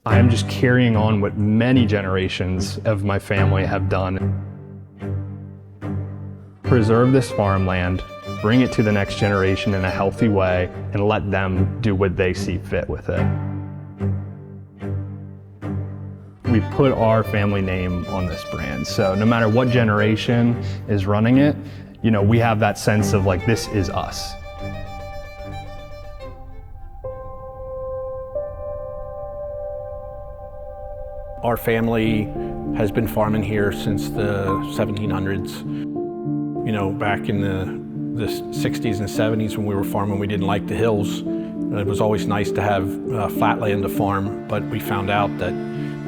I am just carrying on what many generations of my family have done. Preserve this farmland, bring it to the next generation in a healthy way, and let them do what they see fit with it. We put our family name on this brand, so no matter what generation is running it, you know, we have that sense of like, this is us. Our family has been farming here since the 1700s. You know, back in the 60s and 70s when we were farming, we didn't like the hills. It was always nice to have flat land to farm, but we found out that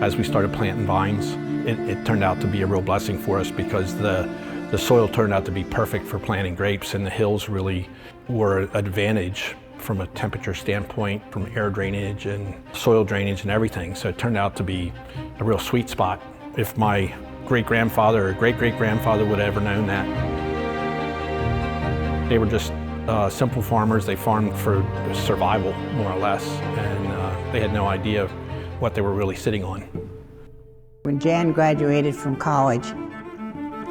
as we started planting vines, it turned out to be a real blessing for us because the soil turned out to be perfect for planting grapes, and the hills really were an advantage from a temperature standpoint, from air drainage and soil drainage and everything. So it turned out to be a real sweet spot. If my great-grandfather or great-great-grandfather would have ever known that. They were just simple farmers. They farmed for survival, more or less, and they had no idea what they were really sitting on. When Jan graduated from college,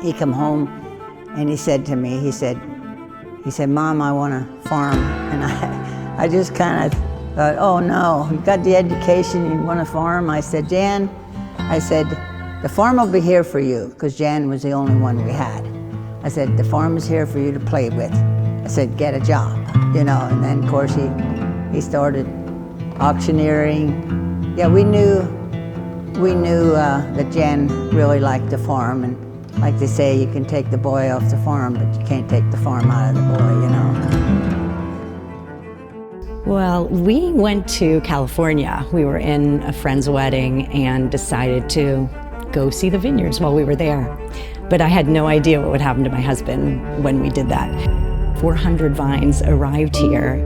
he come home and he said to me, he said, Mom, I want to farm. And I just kind of thought, oh no, you got the education, you want to farm? I said, Jan, the farm will be here for you, because Jan was the only one we had. I said, the farm is here for you to play with. I said, get a job, you know, and then of course he started auctioneering. Yeah, we knew that Jan really liked to farm, and like they say, you can take the boy off the farm, but you can't take the farm out of the boy, you know. Well, we went to California. We were in a friend's wedding and decided to go see the vineyards while we were there. But I had no idea what would happen to my husband when we did that. 400 vines arrived here,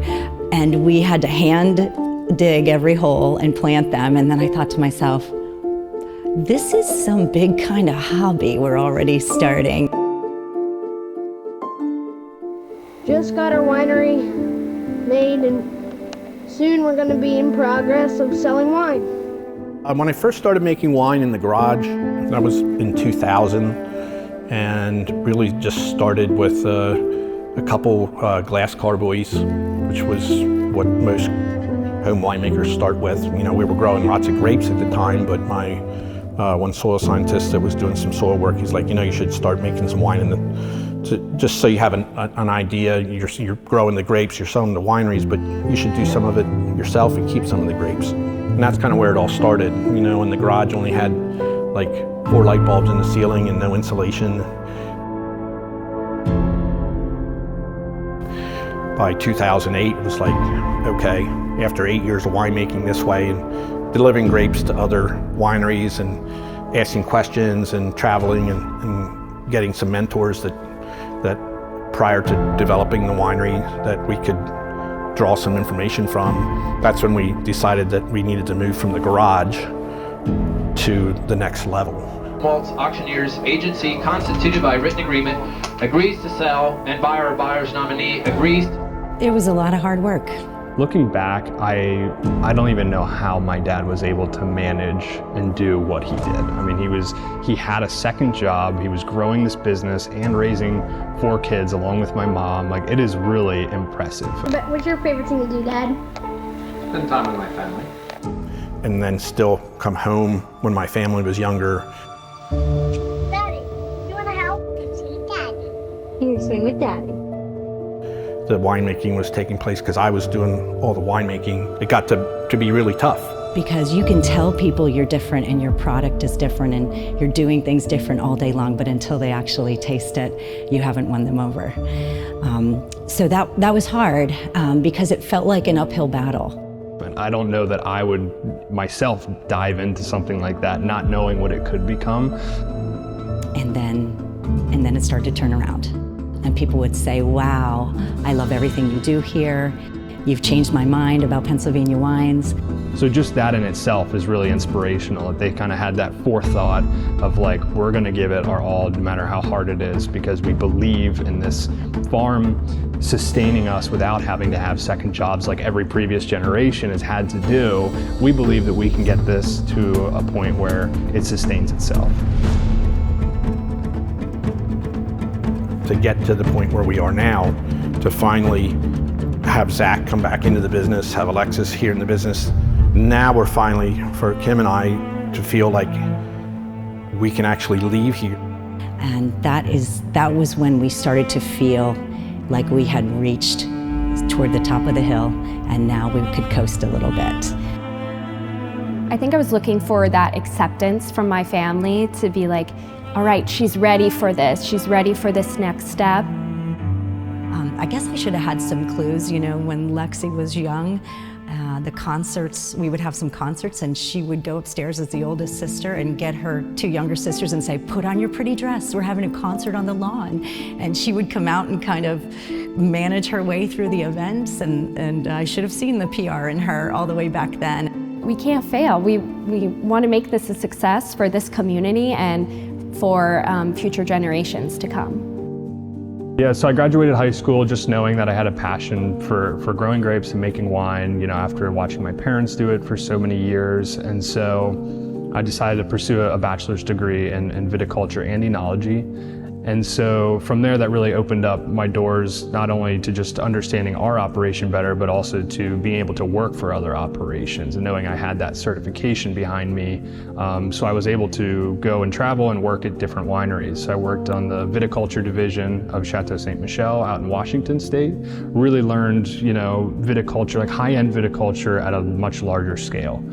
and we had to hand dig every hole and plant them. And then I thought to myself, this is some big kind of hobby we're already starting. Just got our winery made, and soon we're going to be in progress of selling wine. When I first started making wine in the garage, that was in 2000, and really just started with a couple glass carboys, which was what most home winemakers start with. You know, we were growing lots of grapes at the time, but my one soil scientist that was doing some soil work, he's like, you know, you should start making some wine, just so you have an idea. You're growing the grapes, you're selling the wineries, but you should do some of it yourself and keep some of the grapes. And that's kind of where it all started. You know, in the garage only had like 4 light bulbs in the ceiling and no insulation. By 2008, it was like, okay, after 8 years of winemaking this way and delivering grapes to other wineries and asking questions and traveling and getting some mentors that prior to developing the winery that we could draw some information from, that's when we decided that we needed to move from the garage to the next level. Waltz Auctioneers Agency, constituted by written agreement, agrees to sell, and buyer or buyer's nominee agrees. It was a lot of hard work. Looking back, I don't even know how my dad was able to manage and do what he did. I mean, he had a second job, he was growing this business and raising 4 kids along with my mom. Like, it is really impressive. But what's your favorite thing to do, Dad? Spend time with my family. And then still come home when my family was younger. Daddy, you want to help? See Daddy. Here, swing with Daddy. The winemaking was taking place because I was doing all the winemaking. It got to be really tough. Because you can tell people you're different and your product is different and you're doing things different all day long, but until they actually taste it, you haven't won them over. So that was hard because it felt like an uphill battle. And I don't know that I would myself dive into something like that, not knowing what it could become. And then it started to turn around. And people would say, wow, I love everything you do here. You've changed my mind about Pennsylvania wines. So just that in itself is really inspirational, that they kind of had that forethought of like, we're going to give it our all no matter how hard it is, because we believe in this farm sustaining us without having to have second jobs like every previous generation has had to do. We believe that we can get this to a point where it sustains itself. To get to the point where we are now, to finally have Zach come back into the business, have Alexis here in the business. Now we're finally, for Kim and I, to feel like we can actually leave here. And that was when we started to feel like we had reached toward the top of the hill, and now we could coast a little bit. I think I was looking for that acceptance from my family to be like, all right, she's ready for this. She's ready for this next step. I guess I should have had some clues, you know, when Lexi was young. The concerts, we would have some concerts and she would go upstairs as the oldest sister and get her two younger sisters and say, put on your pretty dress, we're having a concert on the lawn. And she would come out and kind of manage her way through the events, and I should have seen the PR in her all the way back then. We can't fail. We want to make this a success for this community and for future generations to come. Yeah, so I graduated high school just knowing that I had a passion for growing grapes and making wine, you know, after watching my parents do it for so many years. And so I decided to pursue a bachelor's degree in viticulture and enology. And so from there, that really opened up my doors, not only to just understanding our operation better, but also to being able to work for other operations and knowing I had that certification behind me. So I was able to go and travel and work at different wineries. So I worked on the viticulture division of Chateau Ste. Michelle out in Washington State. Really learned, you know, viticulture, like high-end viticulture at a much larger scale.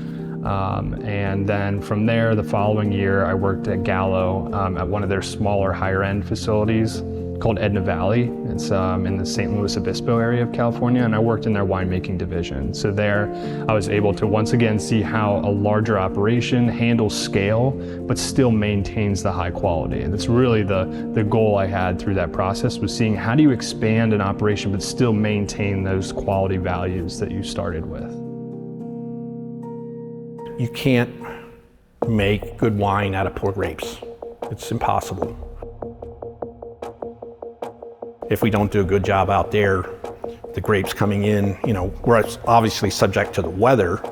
And then from there, the following year, I worked at Gallo at one of their smaller, higher-end facilities called Edna Valley. It's in the St. Louis Obispo area of California, and I worked in their winemaking division. So there, I was able to once again see how a larger operation handles scale, but still maintains the high quality. And that's really the goal I had through that process, was seeing how do you expand an operation but still maintain those quality values that you started with. You can't make good wine out of poor grapes. It's impossible. If we don't do a good job out there, the grapes coming in, you know, we're obviously subject to the weather.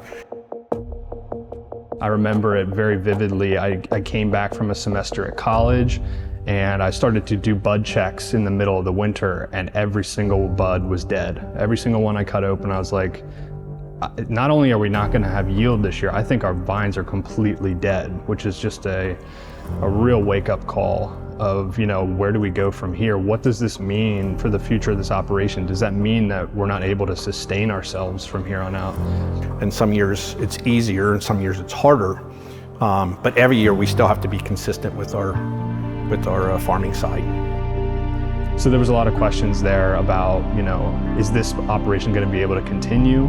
I remember it very vividly. I came back from a semester at college and I started to do bud checks in the middle of the winter, and every single bud was dead. Every single one I cut open, I was like, not only are we not going to have yield this year, I think our vines are completely dead, which is just a real wake-up call of, you know, where do we go from here? What does this mean for the future of this operation? Does that mean that we're not able to sustain ourselves from here on out? And some years it's easier and some years it's harder, but every year we still have to be consistent with our farming side. So there was a lot of questions there about, you know, is this operation going to be able to continue?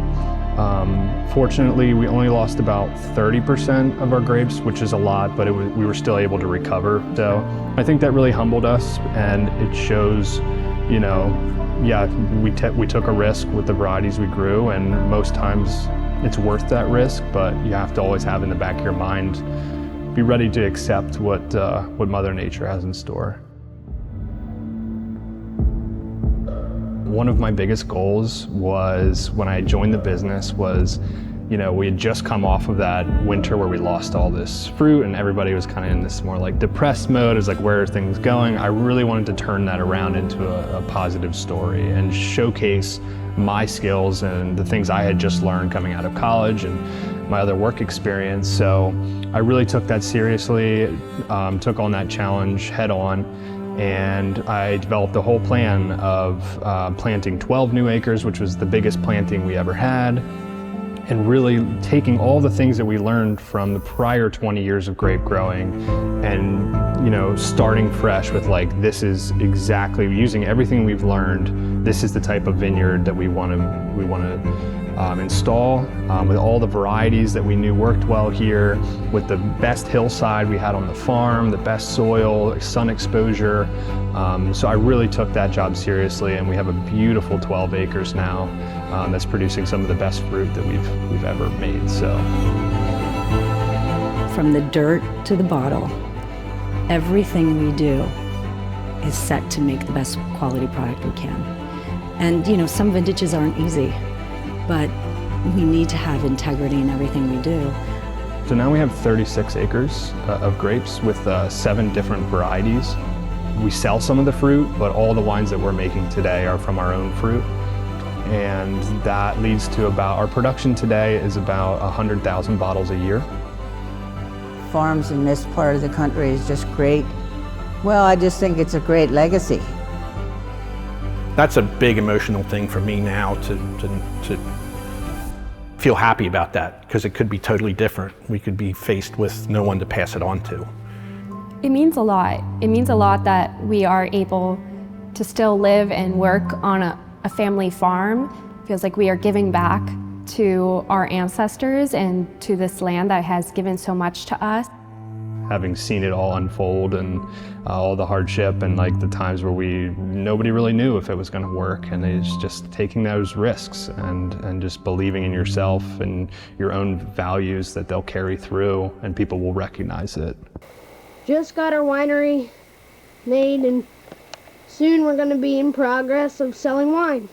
Fortunately, we only lost about 30% of our grapes, which is a lot, but we were still able to recover. So I think that really humbled us, and it shows, you know, yeah, we took a risk with the varieties we grew, and most times it's worth that risk, but you have to always have in the back of your mind, be ready to accept what Mother Nature has in store. One of my biggest goals was, when I joined the business, was, you know, we had just come off of that winter where we lost all this fruit and everybody was kind of in this more like depressed mode. It was like, where are things going? I really wanted to turn that around into a positive story and showcase my skills and the things I had just learned coming out of college and my other work experience. So I really took that seriously, took on that challenge head on. And I developed a whole plan of planting 12 new acres, which was the biggest planting we ever had, and really taking all the things that we learned from the prior 20 years of grape growing and, you know, starting fresh with like, this is exactly, using everything we've learned, this is the type of vineyard that we want to install, with all the varieties that we knew worked well here, with the best hillside we had on the farm, the best soil, sun exposure. So I really took that job seriously, and we have a beautiful 12 acres now. that's producing some of the best fruit that we've ever made. So, from the dirt to the bottle, everything we do is set to make the best quality product we can. And you know, some vintages aren't easy, but we need to have integrity in everything we do. So now we have 36 acres of grapes with 7 different varieties. We sell some of the fruit, but all the wines that we're making today are from our own fruit. And that leads to our production today is about 100,000 bottles a year. Farms in this part of the country is just great. Well, I just think it's a great legacy. That's a big emotional thing for me now to feel happy about that, because it could be totally different. We could be faced with no one to pass it on to. It means a lot. It means a lot that we are able to still live and work on a family farm. It feels like we are giving back to our ancestors and to this land that has given so much to us. Having seen it all unfold and all the hardship and like the times where nobody really knew if it was going to work, and it's just taking those risks and just believing in yourself and your own values that they'll carry through and people will recognize it. Just got our winery made, and soon we're going to be in progress of selling wine.